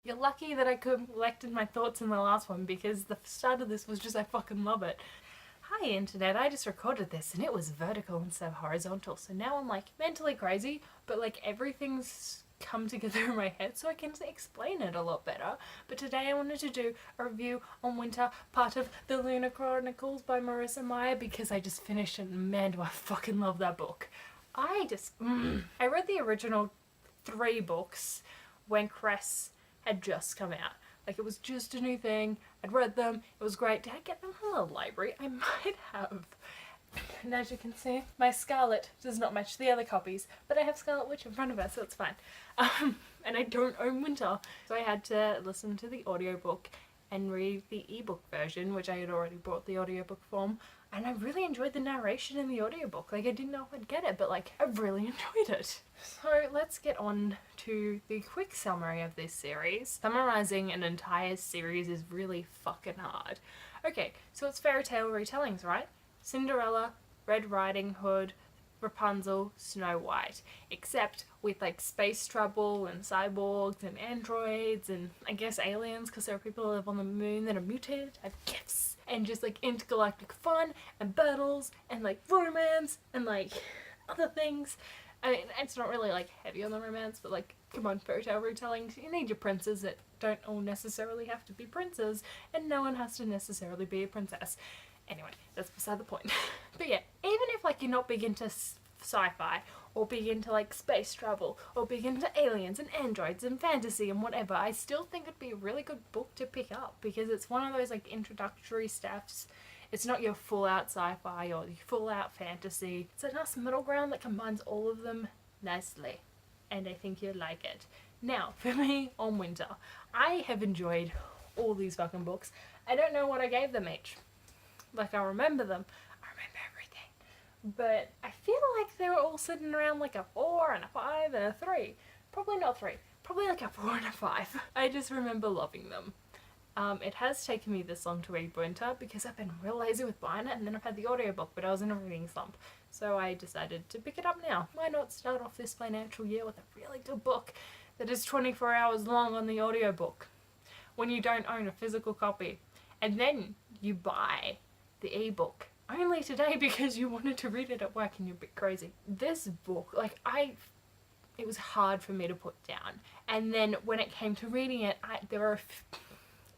You're lucky that I collected my thoughts in the last one because the start of this was just I fucking love it. Hi internet, I just recorded this and it was vertical instead of horizontal, so now I'm like mentally crazy, but like everything's come together in my head so I can explain it a lot better. But today I wanted to do a review on Winter, part of the Lunar Chronicles by Merissa Myer, because I just finished it and man do I fucking love that book. I read the original 3 books when Cress had just come out. Like, it was just a new thing. I'd read them. It was great. Did I get them from the library? I might have. And as you can see, my Scarlet does not match the other copies, but I have Scarlet Witch in front of her, so it's fine. And I don't own Winter, so I had to listen to the audiobook and read the ebook version, which I had already bought the audiobook from, and I really enjoyed the narration in the audiobook. Like, I didn't know if I'd get it, but like, I really enjoyed it. So let's get on to the quick summary of this series. Summarizing an entire series is really fucking hard. Okay, so it's fairy tale retellings, right? Cinderella, Red Riding Hood, Rapunzel, Snow White, except with like space trouble and cyborgs and androids and I guess aliens, because there are people who live on the moon that are mutated, have gifts, and just like intergalactic fun and battles and like romance and like other things. I mean, it's not really like heavy on the romance, but like, come on, fairy tale retellings, you need your princes that don't all necessarily have to be princes, and no one has to necessarily be a princess. Anyway, that's beside the point. But yeah, even if like you're not big into sci-fi, or big into like space travel, or big into aliens and androids and fantasy and whatever, I still think it'd be a really good book to pick up, because it's one of those like introductory stuffs. It's not your full out sci-fi or your full out fantasy. It's a nice middle ground that combines all of them nicely, and I think you'll like it. Now, for me on Winter, I have enjoyed all these fucking books. I don't know what I gave them each. Like, I remember them. I remember everything. But I feel like they were all sitting around like a 4 and a 5 and a 3. Probably not 3. Probably like a 4 and a 5. I just remember loving them. It has taken me this long to read Winter because I've been real lazy with buying it, and then I've had the audiobook, but I was in a reading slump. So I decided to pick it up now. Why not start off this financial year with a really good book that is 24 hours long on the audiobook when you don't own a physical copy, and then you buy the ebook only today because you wanted to read it at work and you're a bit crazy. This book, like, it was hard for me to put down, and then when it came to reading it, there were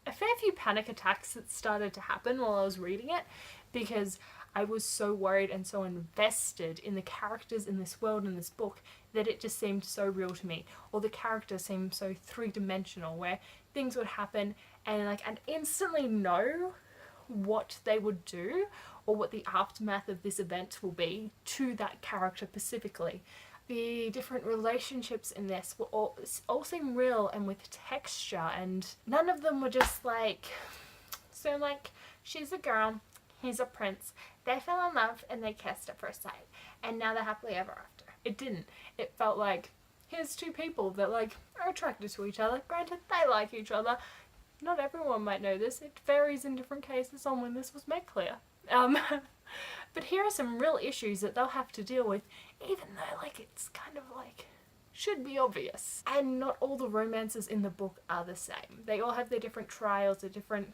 a fair few panic attacks that started to happen while I was reading it, because I was so worried and so invested in the characters in this world, in this book, that it just seemed so real to me, or the characters seemed so three-dimensional, where things would happen and like I'd instantly know what they would do or what the aftermath of this event will be to that character specifically. The different relationships in this were all seem real and with texture, and none of them were just like, so like, she's a girl, he's a prince, they fell in love and they kissed at first sight and now they're happily ever after. It didn't. It felt like, here's 2 people that like are attracted to each other, granted they like each other. Not everyone might know this, it varies in different cases on when this was made clear. But here are some real issues that they'll have to deal with, even though like it's kind of like should be obvious. And not all the romances in the book are the same. They all have their different trials, their different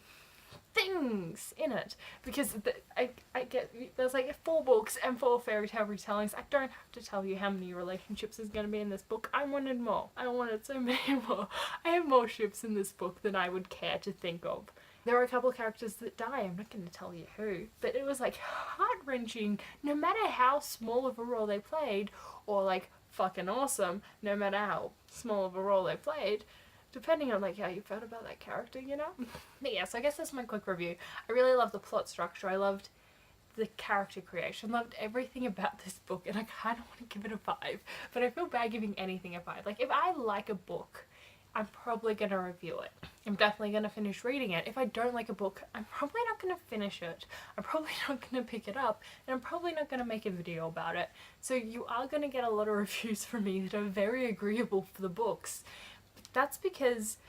things in it, because I get there's like 4 books and 4 fairy tale retellings. I don't have to tell you how many relationships is going to be in this book. I wanted more. I wanted so many more. I have more ships in this book than I would care to think of. There are a couple of characters that die, I'm not going to tell you who, but it was like heart-wrenching no matter how small of a role they played, or like fucking awesome no matter how small of a role they played, depending on like how you felt about that character, you know? But yeah, so I guess that's my quick review. I really loved the plot structure, I loved the character creation, loved everything about this book, and I kind of want to give it a 5, but I feel bad giving anything a 5. Like, if I like a book, I'm probably going to review it. I'm definitely going to finish reading it. If I don't like a book, I'm probably not going to finish it. I'm probably not going to pick it up, and I'm probably not going to make a video about it. So you are going to get a lot of reviews from me that are very agreeable for the books. But that's because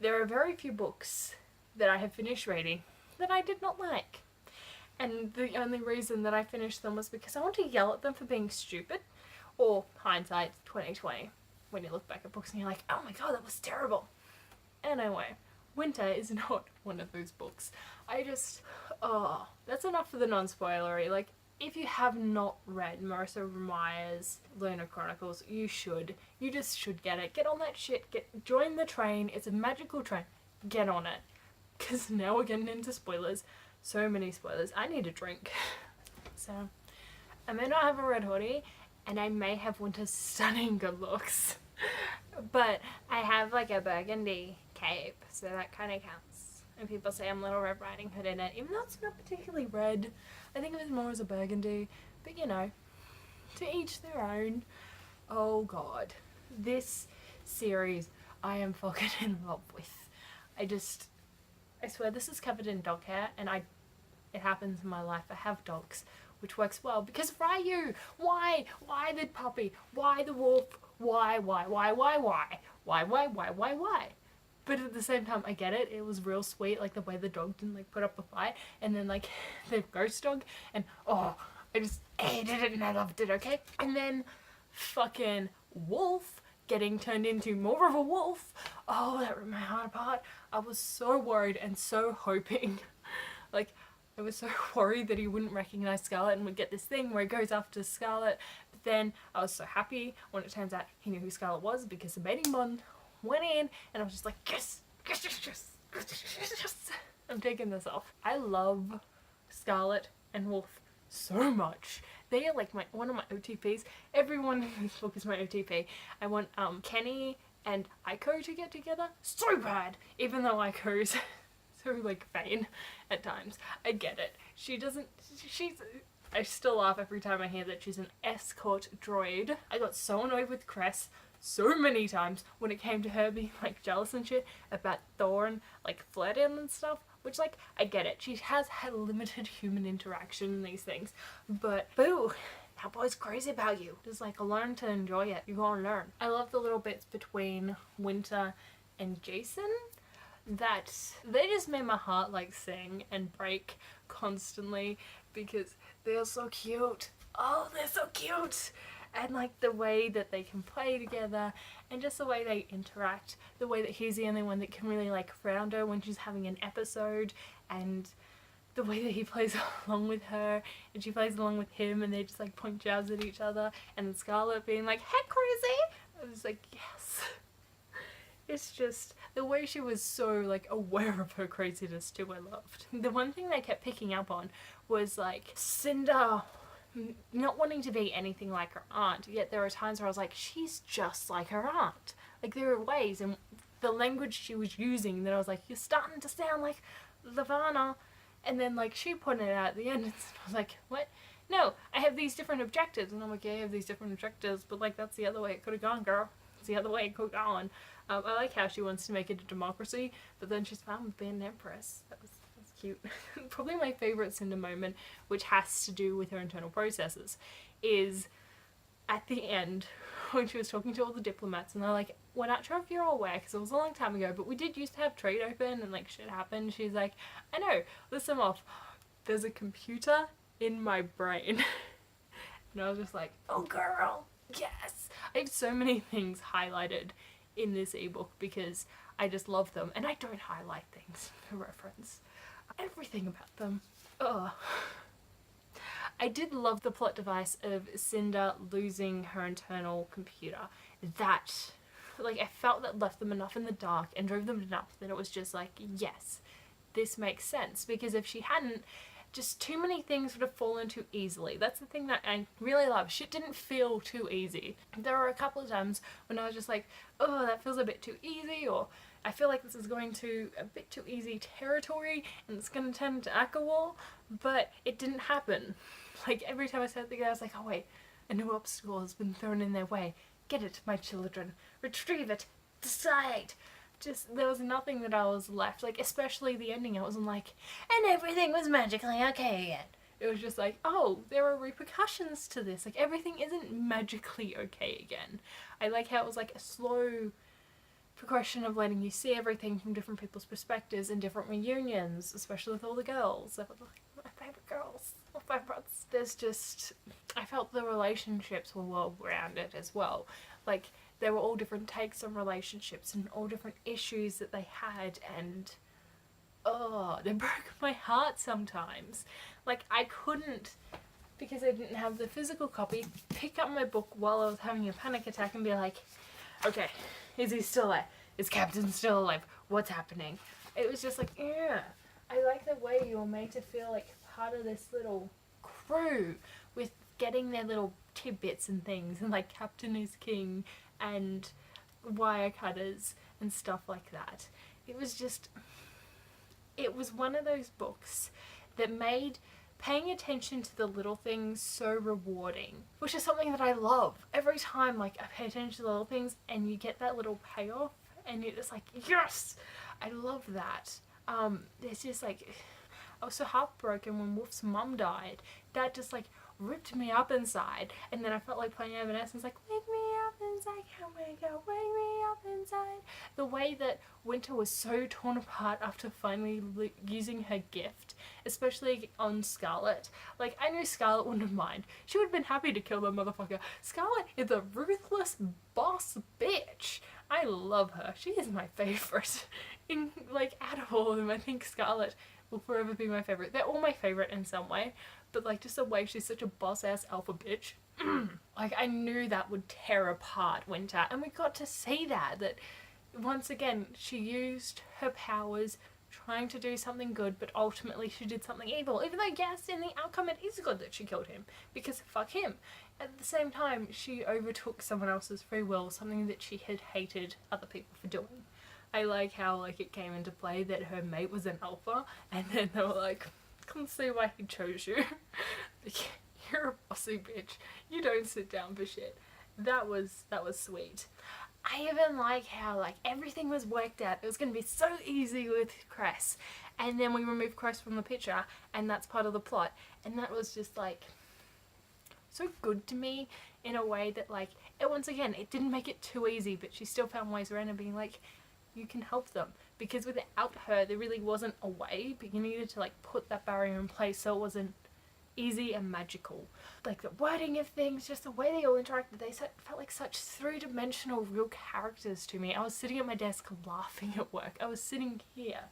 there are very few books that I have finished reading that I did not like. And the only reason that I finished them was because I want to yell at them for being stupid, or hindsight 2020. When you look back at books and you're like, oh my god, that was terrible. Anyway, Winter is not one of those books. That's enough for the non-spoilery. Like, if you have not read Merissa Myer's Lunar Chronicles, you should. You just should get it. Get on that shit. Join the train. It's a magical train. Get on it. Because now we're getting into spoilers. So many spoilers. I need a drink. So, I may not have a red hoodie, and I may have Winter's stunning good looks. But I have like a burgundy cape, so that kind of counts. And people say I'm Little Red Riding Hood in it, even though it's not particularly red. I think of it more as a burgundy, but you know, to each their own. Oh god, this series I am fucking in love with. I swear this is covered in dog hair, and it happens in my life. I have dogs, which works well because Ryu, why the puppy, why the wolf, why? But at the same time, I get it. It was real sweet, like the way the dog didn't like put up a fight, and then like the ghost dog, and I just hated it and I loved it. Okay, and then fucking wolf getting turned into more of a wolf. Oh, that ripped my heart apart. I was so worried and so hoping, like I was so worried that he wouldn't recognize Scarlet and would get this thing where he goes after Scarlet. But then I was so happy when it turns out he knew who Scarlet was because the mating bond went in, and I was just like, yes. I'm taking this off. I love Scarlet and Wolf so much. They are like one of my OTPs. Everyone in this book is my OTP. I want Kenny and Aiko to get together so bad, even though Aiko's so like vain at times. I get it. I still laugh every time I hear that she's an escort droid. I got so annoyed with Cress so many times when it came to her being like jealous and shit about Thorn like flirting and stuff, which like I get it. She has had limited human interaction in these things, but boo, that boy's crazy about you. Just like learn to enjoy it. You gotta learn. I love the little bits between Winter and Jason that they just made my heart like sing and break constantly because they're so cute. Oh, they're so cute. And like the way that they can play together and just the way they interact, the way that he's the only one that can really like round her when she's having an episode, and the way that he plays along with her and she plays along with him, and they just like point jabs at each other, and then Scarlet being like, hey crazy. I was like, yes. It's just the way she was so like aware of her craziness too, I loved. The one thing they kept picking up on was like Cinder not wanting to be anything like her aunt, yet there are times where I was like, she's just like her aunt. Like there are ways and the language she was using that I was like, you're starting to sound like Lavana. And then like she put it out at the end and I was like, what? No, I have these different objectives. And I'm like, yeah, I have these different objectives, but like that's the other way it could have gone, girl. It's the other way it could have gone. I like how she wants to make it a democracy, but then she's fine with being an empress. That's cute. Probably my favourite Cinder moment, which has to do with her internal processes, is at the end when she was talking to all the diplomats and they're like, we're not sure if you're aware because it was a long time ago, but we did used to have trade open and like shit happened. She's like, I know, listen off, there's a computer in my brain. And I was just like, oh girl, yes. I have so many things highlighted in this ebook because I just love them, and I don't highlight things for reference. Everything about them. Ugh. I did love the plot device of Cinder losing her internal computer. That, like, I felt that left them enough in the dark and drove them enough that it was just like, yes, this makes sense. Because if she hadn't, just too many things would have fallen too easily. That's the thing that I really love. Shit didn't feel too easy. There were a couple of times when I was just like, oh, that feels a bit too easy, or I feel like this is going to a bit too easy territory and it's going to turn into Akawal, but it didn't happen. Like every time I said the guy, I was like, oh wait, a new obstacle has been thrown in their way. Get it, my children. Retrieve it. Decide. Just, there was nothing that I was left, like especially the ending. I wasn't like, and everything was magically okay again. It was just like, oh, there are repercussions to this. Like everything isn't magically okay again. I like how it was like a slow progression of letting you see everything from different people's perspectives and different reunions, especially with all the girls. They were like my favourite girls, my favourites. There's just, I felt the relationships were well rounded as well. Like they were all different takes on relationships and all different issues that they had, and oh, they broke my heart sometimes. Like, I couldn't, because I didn't have the physical copy, pick up my book while I was having a panic attack and be like, okay, is he still alive? Is Captain still alive? What's happening? It was just like, yeah. I like the way you were made to feel like part of this little crew with getting their little tidbits and things, and like Captain is King and wire cutters and stuff like that. It was just, it was one of those books that made paying attention to the little things so rewarding, which is something that I love. Every time like I pay attention to the little things and you get that little payoff and you're just like, yes, I love that. It's just like, I was so heartbroken when Wolf's mum died. That just like ripped me up inside, and then I felt like playing Evanescence, like, wake me up inside, can't wake up, wake me up inside. The way that Winter was so torn apart after finally using her gift, especially on Scarlet. Like, I knew Scarlet wouldn't have minded. She would have been happy to kill the motherfucker. Scarlet is a ruthless boss bitch. I love her. She is my favourite. In, like, out of all of them, I think Scarlet will forever be my favourite. They're all my favourite in some way, but like just the way she's such a boss-ass alpha bitch. Like, I knew that would tear apart Winter, and we got to see that once again she used her powers trying to do something good, but ultimately she did something evil, even though yes, in the outcome it is good that she killed him, because fuck him. At the same time, she overtook someone else's free will, something that she had hated other people for doing. I like how like it came into play that her mate was an alpha, and then they were like, can't see why he chose you. You're a bossy bitch. You don't sit down for shit. That was sweet. I even like how like everything was worked out. It was going to be so easy with Cress, and then we removed Cress from the picture, and that's part of the plot. And that was just like so good to me in a way that like it, once again, it didn't make it too easy, but she still found ways around and being like, you can help them, because without her there really wasn't a way, but you needed to like put that barrier in place so it wasn't easy and magical. Like the wording of things, just the way they all interacted, they felt like such three-dimensional real characters to me. I was sitting at my desk laughing at work. I was sitting here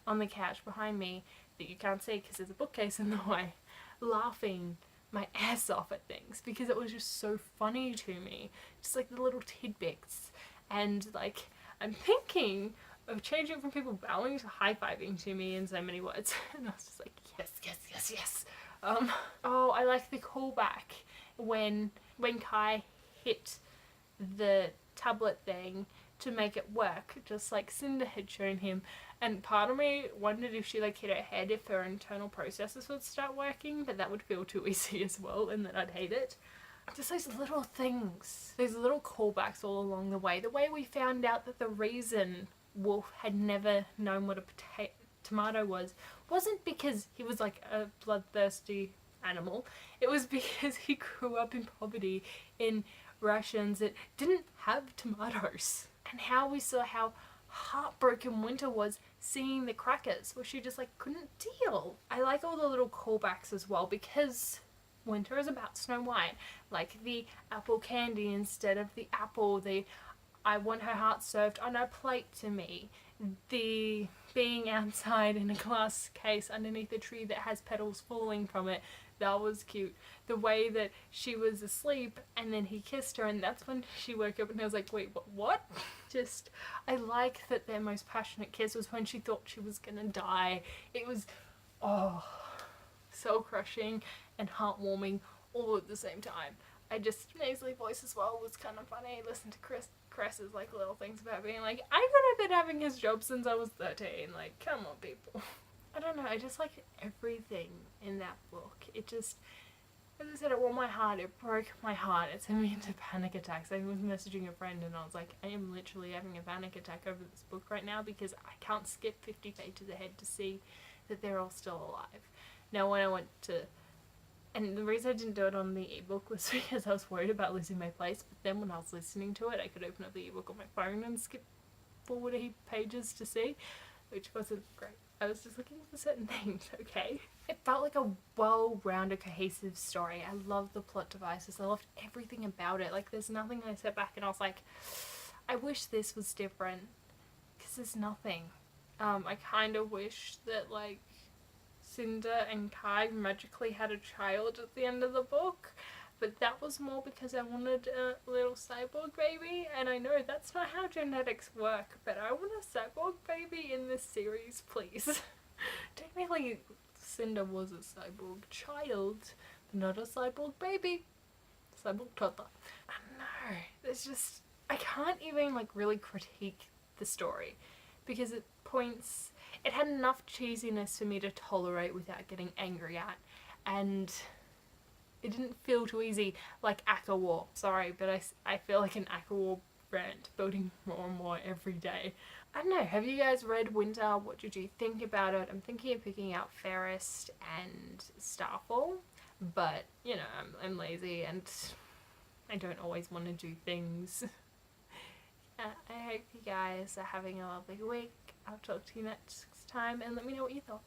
on the couch behind me that you can't see because there's a bookcase in the way, laughing my ass off at things because it was just so funny to me, just like the little tidbits. And like, I'm thinking of changing from people bowing to high-fiving to me in so many words. And I was just like, yes, yes, yes, yes. Oh, I like the callback when Kai hit the tablet thing to make it work, just like Cinder had shown him. And part of me wondered if she like hit her head, if her internal processes would start working, but that would feel too easy as well, and then I'd hate it. Just those little things, those little callbacks all along the way. The way we found out that the reason Wolf had never known what a tomato wasn't because he was like a bloodthirsty animal. It was because he grew up in poverty in rations that didn't have tomatoes. And how we saw how heartbroken Winter was seeing the crackers, where she just like couldn't deal. I like all the little callbacks as well, because Winter is about Snow White, like the apple candy instead of the apple, the I want her heart served on a plate to me, the being outside in a glass case underneath a tree that has petals falling from it, that was cute. The way that she was asleep and then he kissed her and that's when she woke up and I was like, wait, what? Just, I like that their most passionate kiss was when she thought she was gonna die. It was, oh, soul crushing and heartwarming all at the same time. I just, nasally voice as well was kind of funny. Listen to Cress's like little things about being like, I could have been having his job since I was 13. Like, come on, people. I don't know, I just like everything in that book. It just, as I said, it warmed my heart, it broke my heart, it sent me into panic attacks. I was messaging a friend and I was like, I am literally having a panic attack over this book right now because I can't skip 50 pages ahead to see that they're all still alive. Now when I went to, and the reason I didn't do it on the ebook was because I was worried about losing my place, but then when I was listening to it, I could open up the ebook on my phone and skip forward a heap pages to see. which wasn't great. I was just looking for certain things, okay? It felt like a well-rounded, cohesive story. I loved the plot devices. I loved everything about it. Like, there's nothing I sat back and I was like, I wish this was different. Because there's nothing. I kind of wish that, like, Cinder and Kai magically had a child at the end of the book. But that was more because I wanted a little cyborg baby, and I know that's not how genetics work, but I want a cyborg baby in this series, please. Technically, Cinder was a cyborg child, not a cyborg baby. Cyborg toddler. I don't know. There's just... I can't even, like, really critique the story, because it had enough cheesiness for me to tolerate without getting angry at, and... it didn't feel too easy like Aka War. Sorry, but I feel like an Aka War rant building more and more every day. I don't know, have you guys read Winter? What did you think about it? I'm thinking of picking out Fairest and Starfall, but, you know, I'm lazy and I don't always want to do things. I hope you guys are having a lovely week. I'll talk to you next time and let me know what you thought.